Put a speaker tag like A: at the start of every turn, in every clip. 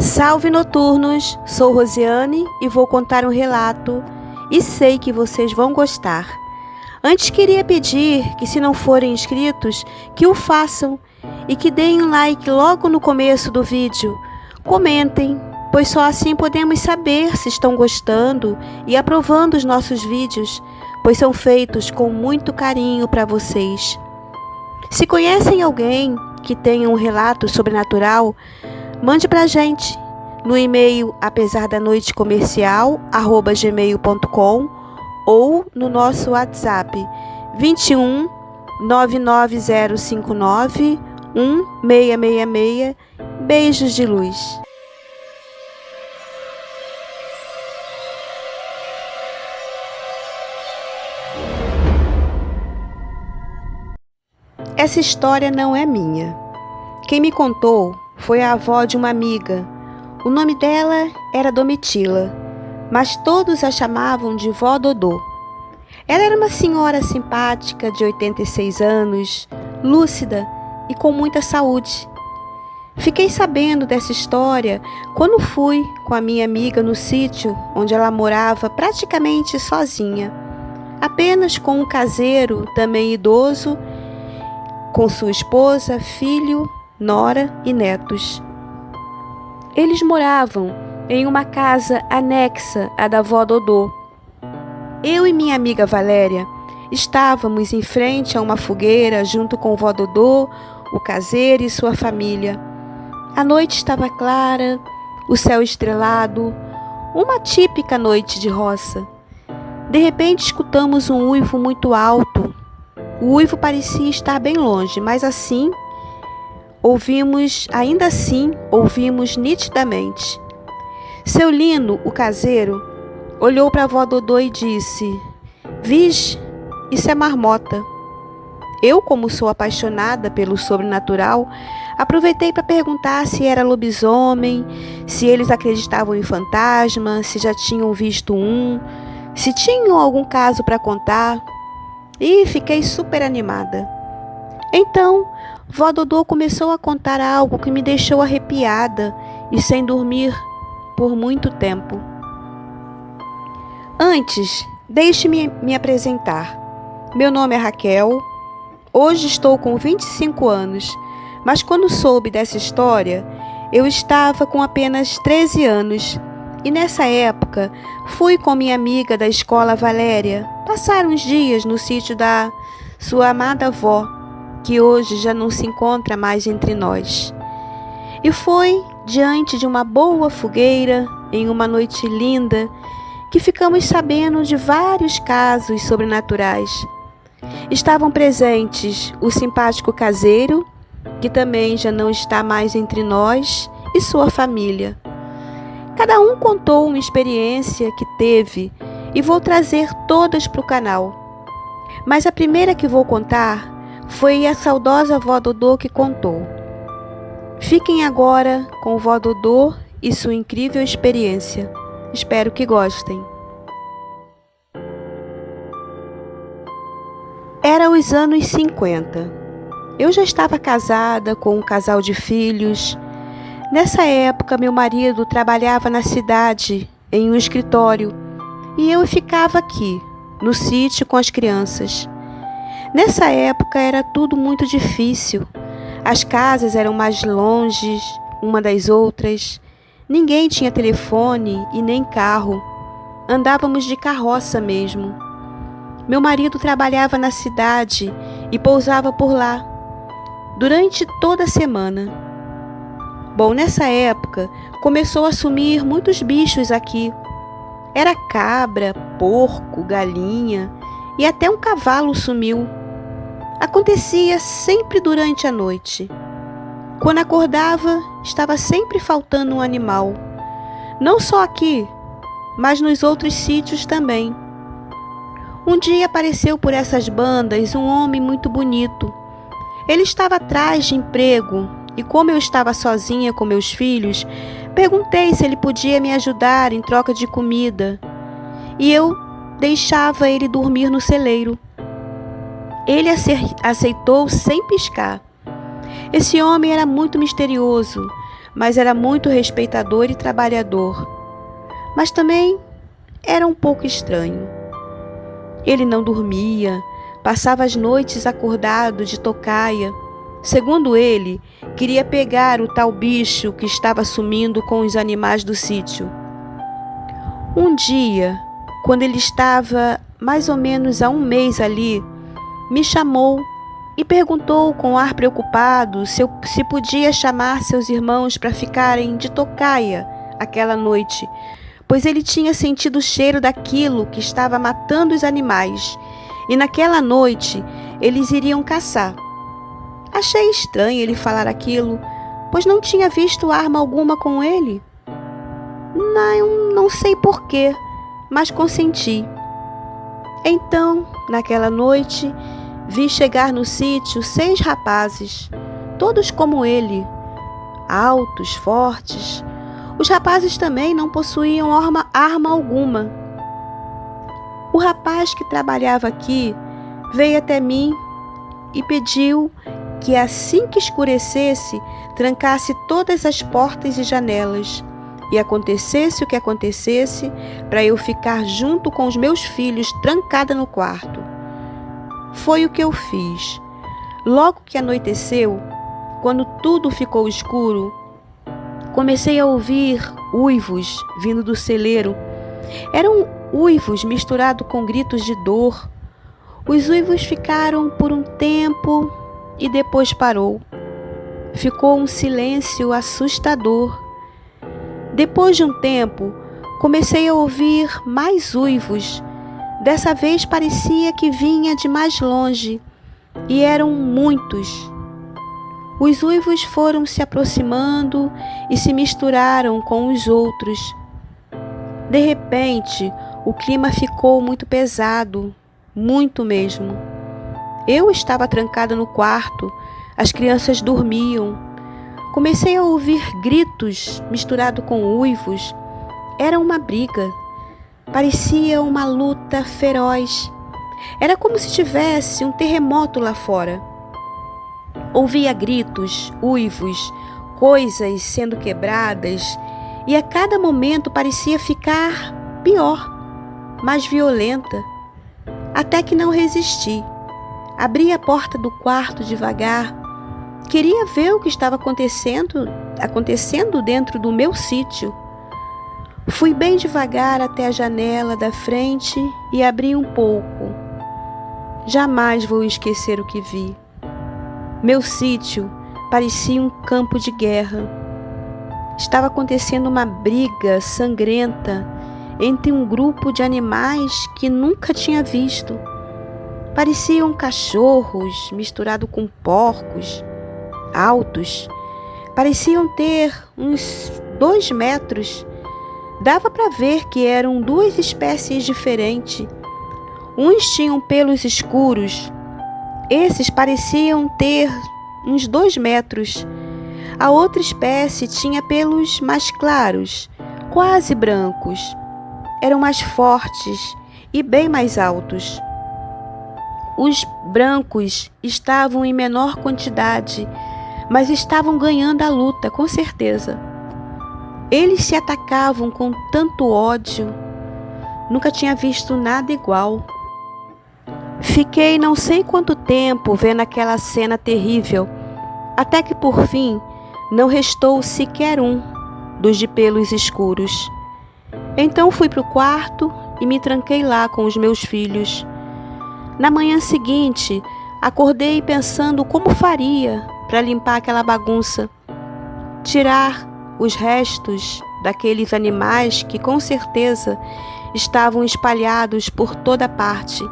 A: Salve noturnos, sou Rosiane e vou contar um relato e sei que vocês vão gostar. Antes queria pedir que, se não forem inscritos, que o façam e que deem um like logo no começo do vídeo. Comentem, pois só assim podemos saber se estão gostando e aprovando os nossos vídeos, pois são feitos com muito carinho para vocês. Se conhecem alguém que tenha um relato sobrenatural, mande pra gente no e-mail apesardanoitecomercial@gmail.com ou no nosso WhatsApp 21 99059 1666. Beijos de luz. Essa história não é minha. Quem me contou foi a avó de uma amiga. O nome dela era Domitila, mas todos a chamavam de Vó Dodô. Ela era uma senhora simpática de 86 anos, lúcida e com muita saúde. Fiquei sabendo dessa história quando fui com a minha amiga no sítio onde ela morava praticamente sozinha, apenas com um caseiro também idoso, com sua esposa, filho, nora e netos. Eles moravam em uma casa anexa à da vó Dodô. Eu e minha amiga Valéria estávamos em frente a uma fogueira junto com vó Dodô, o caseiro e sua família. A noite estava clara, o céu estrelado, uma típica noite de roça. De repente escutamos um uivo muito alto. O uivo parecia estar bem longe, mas ainda assim ouvimos nitidamente. Seu Lino, o caseiro, olhou para a vó Dodô e disse: "Vige, isso é marmota." Eu, como sou apaixonada pelo sobrenatural, aproveitei para perguntar se era lobisomem, se eles acreditavam em fantasma, se já tinham visto um, se tinham algum caso para contar. E fiquei super animada. Então, vó Dodô começou a contar algo que me deixou arrepiada e sem dormir por muito tempo. Antes, deixe-me me apresentar. Meu nome é Raquel. Hoje estou com 25 anos, mas quando soube dessa história, eu estava com apenas 13 anos. E nessa época, fui com minha amiga da escola Valéria passar uns dias no sítio da sua amada avó, que hoje já não se encontra mais entre nós. E foi diante de uma boa fogueira, em uma noite linda, que ficamos sabendo de vários casos sobrenaturais. Estavam presentes o simpático caseiro, que também já não está mais entre nós, e sua família. Cada um contou uma experiência que teve e vou trazer todas para o canal. Mas a primeira que vou contar foi a saudosa vó Dodô que contou. Fiquem agora com vó Dodô e sua incrível experiência. Espero que gostem. Era os anos 50. Eu já estava casada com um casal de filhos. Nessa época, meu marido trabalhava na cidade, em um escritório, e eu ficava aqui, no sítio com as crianças. Nessa época era tudo muito difícil. As casas eram mais longe uma das outras. Ninguém tinha telefone e nem carro. Andávamos de carroça mesmo. Meu marido trabalhava na cidade e pousava por lá, durante toda a semana. Bom, nessa época, começou a sumir muitos bichos aqui. Era cabra, porco, galinha e até um cavalo sumiu. Acontecia sempre durante a noite. Quando acordava, estava sempre faltando um animal. Não só aqui, mas nos outros sítios também. Um dia apareceu por essas bandas um homem muito bonito. Ele estava atrás de emprego e, como eu estava sozinha com meus filhos, perguntei se ele podia me ajudar em troca de comida. E eu deixava ele dormir no celeiro. Ele aceitou sem piscar. Esse homem era muito misterioso, mas era muito respeitador e trabalhador. Mas também era um pouco estranho. Ele não dormia, passava as noites acordado de tocaia. Segundo ele, queria pegar o tal bicho que estava sumindo com os animais do sítio. Um dia, quando ele estava mais ou menos há um mês ali, me chamou e perguntou com ar preocupado se podia chamar seus irmãos para ficarem de tocaia aquela noite, pois ele tinha sentido o cheiro daquilo que estava matando os animais, e naquela noite eles iriam caçar. Achei estranho ele falar aquilo, pois não tinha visto arma alguma com ele. Não sei porquê, mas consenti. Então, naquela noite, vi chegar no sítio 6 rapazes, todos como ele, altos, fortes. Os rapazes também não possuíam arma alguma. O rapaz que trabalhava aqui veio até mim e pediu que assim que escurecesse, trancasse todas as portas e janelas, e acontecesse o que acontecesse, para eu ficar junto com os meus filhos trancada no quarto. Foi o que eu fiz. Logo que anoiteceu, quando tudo ficou escuro, comecei a ouvir uivos vindo do celeiro. Eram uivos misturados com gritos de dor. Os uivos ficaram por um tempo e depois parou. Ficou um silêncio assustador. Depois de um tempo, comecei a ouvir mais uivos. Dessa vez parecia que vinha de mais longe, e eram muitos. Os uivos foram se aproximando e se misturaram com os outros. De repente, o clima ficou muito pesado, muito mesmo. Eu estava trancada no quarto, as crianças dormiam. Comecei a ouvir gritos misturados com uivos. Era uma briga. Parecia uma luta feroz. Era como se tivesse um terremoto lá fora. Ouvia gritos, uivos, coisas sendo quebradas, e a cada momento parecia ficar pior, mais violenta, até que não resisti. Abri a porta do quarto devagar. Queria ver o que estava acontecendo dentro do meu sítio. Fui bem devagar até a janela da frente e abri um pouco. Jamais vou esquecer o que vi. Meu sítio parecia um campo de guerra. Estava acontecendo uma briga sangrenta entre um grupo de animais que nunca tinha visto. Pareciam cachorros misturados com porcos, altos. Pareciam ter uns 2 metros. Dava para ver que eram 2 espécies diferentes. Uns tinham pelos escuros. Esses pareciam ter uns 2 metros. A outra espécie tinha pelos mais claros, quase brancos. Eram mais fortes e bem mais altos. Os brancos estavam em menor quantidade, mas estavam ganhando a luta, com certeza. Eles se atacavam com tanto ódio. Nunca tinha visto nada igual. Fiquei não sei quanto tempo vendo aquela cena terrível, até que por fim não restou sequer um dos de pelos escuros. Então fui para o quarto e me tranquei lá com os meus filhos. Na manhã seguinte, acordei pensando como faria para limpar aquela bagunça, tirar os restos daqueles animais que com certeza estavam espalhados por toda parte.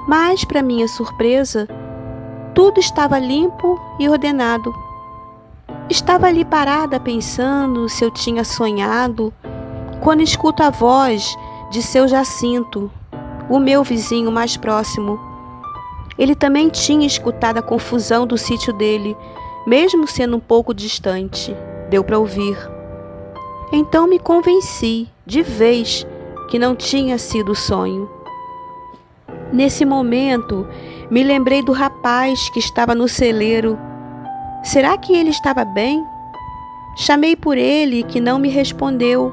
A: Mas, para minha surpresa, tudo estava limpo e ordenado. Estava ali parada pensando se eu tinha sonhado, quando escuto a voz de seu Jacinto, o meu vizinho mais próximo. Ele também tinha escutado a confusão do sítio dele, mesmo sendo um pouco distante. Deu para ouvir. Então me convenci, de vez, que não tinha sido sonho. Nesse momento, me lembrei do rapaz que estava no celeiro. Será que ele estava bem? Chamei por ele, que não me respondeu.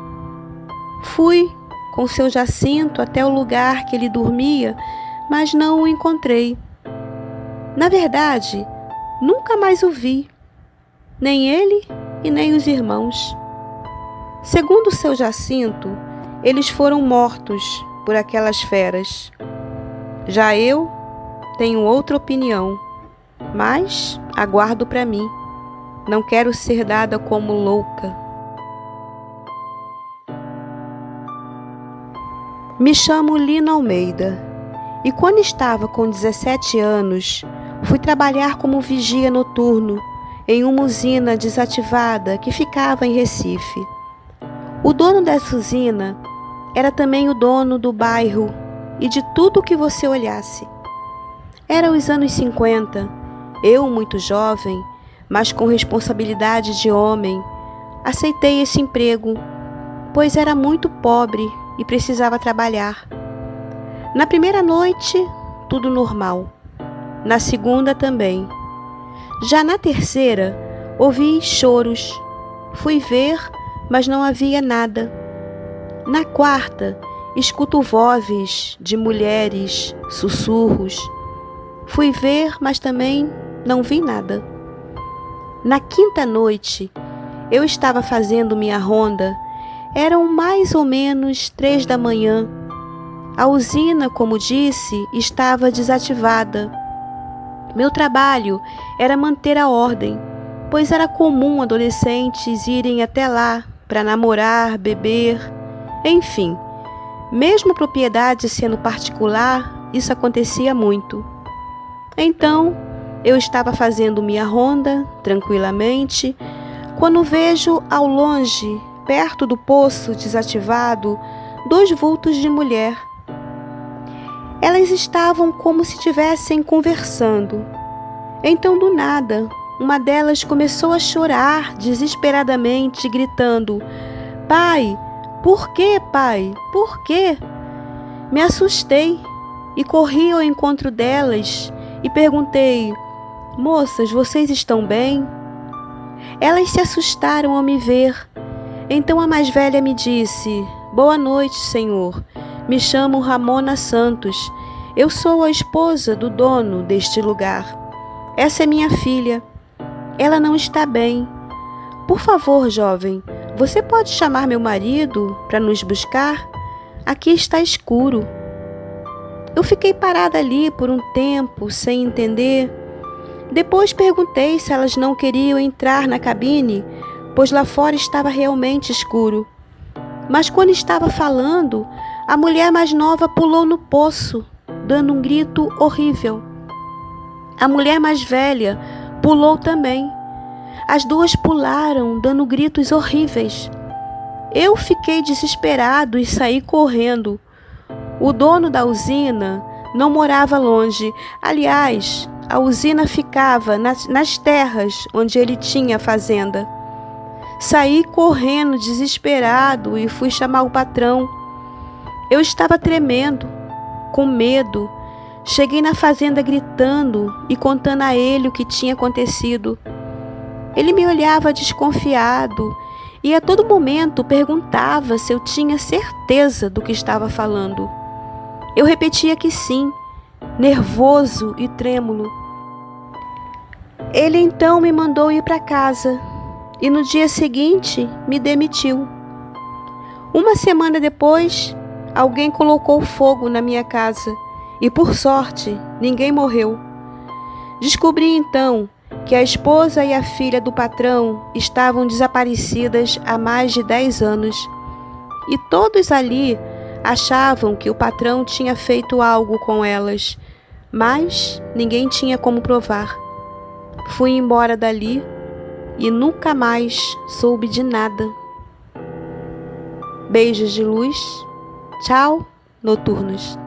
A: Fui com seu Jacinto até o lugar que ele dormia, mas não o encontrei. Na verdade, nunca mais o vi, nem ele e nem os irmãos. Segundo seu Jacinto, eles foram mortos por aquelas feras. Já eu tenho outra opinião, mas aguardo para mim. Não quero ser dada como louca. Me chamo Lina Almeida e quando estava com 17 anos, fui trabalhar como vigia noturno em uma usina desativada que ficava em Recife. O dono dessa usina era também o dono do bairro e de tudo que você olhasse. Era os anos 50, eu muito jovem, mas com responsabilidade de homem, aceitei esse emprego, pois era muito pobre e precisava trabalhar. Na primeira noite, tudo normal. Na segunda também. Já na terceira, ouvi choros. Fui ver, mas não havia nada. Na quarta, escuto vozes de mulheres, sussurros. Fui ver, mas também não vi nada. Na quinta noite, eu estava fazendo minha ronda. Eram mais ou menos 3 da manhã. A usina, como disse, estava desativada. Meu trabalho era manter a ordem, pois era comum adolescentes irem até lá para namorar, beber, enfim. Mesmo a propriedade sendo particular, isso acontecia muito. Então, eu estava fazendo minha ronda, tranquilamente, quando vejo ao longe, perto do poço desativado, 2 vultos de mulher. Elas estavam como se estivessem conversando. Então, do nada, uma delas começou a chorar desesperadamente, gritando: "Pai, por quê, pai? Por quê?" Me assustei e corri ao encontro delas e perguntei: "Moças, vocês estão bem?" Elas se assustaram ao me ver. Então a mais velha me disse: "Boa noite, senhor. Me chamo Ramona Santos. Eu sou a esposa do dono deste lugar. Essa é minha filha. Ela não está bem. Por favor, jovem, você pode chamar meu marido para nos buscar? Aqui está escuro." Eu fiquei parada ali por um tempo, sem entender. Depois perguntei se elas não queriam entrar na cabine, pois lá fora estava realmente escuro. Mas quando estava falando, a mulher mais nova pulou no poço, dando um grito horrível. A mulher mais velha pulou também. As 2 pularam, dando gritos horríveis. Eu fiquei desesperado e saí correndo. O dono da usina não morava longe. Aliás, a usina ficava nas terras onde ele tinha a fazenda. Saí correndo, desesperado, e fui chamar o patrão. Eu estava tremendo, com medo. Cheguei na fazenda gritando e contando a ele o que tinha acontecido. Ele me olhava desconfiado e a todo momento perguntava se eu tinha certeza do que estava falando. Eu repetia que sim, nervoso e trêmulo. Ele então me mandou ir para casa e no dia seguinte me demitiu. Uma semana depois, alguém colocou fogo na minha casa e, por sorte, ninguém morreu. Descobri então que a esposa e a filha do patrão estavam desaparecidas há mais de 10 anos e todos ali achavam que o patrão tinha feito algo com elas, mas ninguém tinha como provar. Fui embora dali e nunca mais soube de nada. Beijos de luz. Tchau, noturnos.